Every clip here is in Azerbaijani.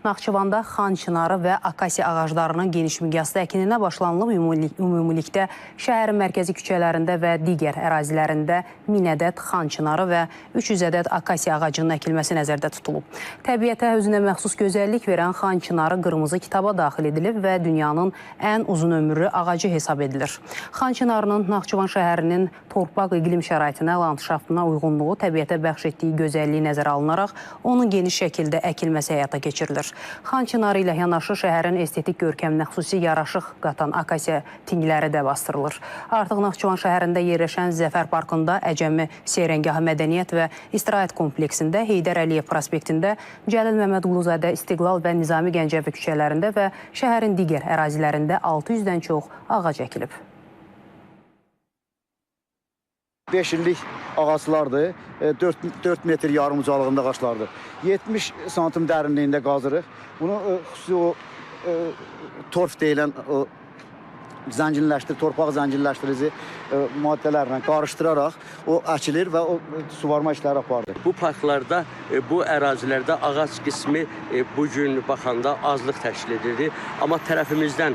Naxçıvanda xan çınarı və akasiya ağaclarının geniş miqyaslı əkininə başlanılıb. Ümumilikdə şəhərin mərkəzi küçələrində və digər ərazilərində 1000 ədəd xan çınarı və 300 ədəd akasiya ağacının əkilməsi nəzərdə tutulub. Təbiətə özünə məxsus gözəllik verən xan çınarı qırmızı kitaba daxil edilib və dünyanın ən uzun ömürlü ağacı hesab edilir. Xan çınarının Naxçıvan şəhərinin torpaq iqlim şəraitinə, landşaftına uyğunluğu, təbiətə bəxş etdiyi gözəlliyi nəzərə alınaraq onun geniş şəkildə əkilməsi həyata keçirilir. Xan çınarı ilə yanaşı şəhərin estetik görkəminə xüsusi yaraşıq qatan akasiya tingləri də bastırılır. Artıq Naxçıvan şəhərində yerləşən Zəfər parkında, Əcəmi Seyrəngahı Mədəniyyət və İstirahət kompleksində, Heydər Əliyev prospektində, Cəlil Məmmədquluzadə, İstiqlal və Nizami Gəncəvi küçələrində və şəhərin digər ərazilərində 600-dən çox ağac əkilib. 5 illik ağaclardır, 4 metr yarım ucalığında ağaclardır. 70 santim dərinliyində qazırıq. Bunu xüsusi o torf deyilən torpaq zənginləşdirici maddələrlə qarışdıraraq o əkilir və o suvarma işləri aparılır. Bu parklarda, bu ərazilərdə ağac qismi bugün baxanda azlıq təşkil edir. Amma tərəfimizdən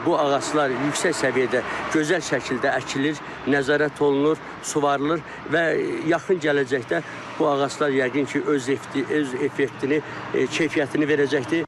bu ağaclar yüksək səviyyədə, gözəl şəkildə əkilir, nəzarət olunur, suvarılır və yaxın gələcəkdə bu ağaclar yəqin ki öz effektini, keyfiyyətini verəcəkdir.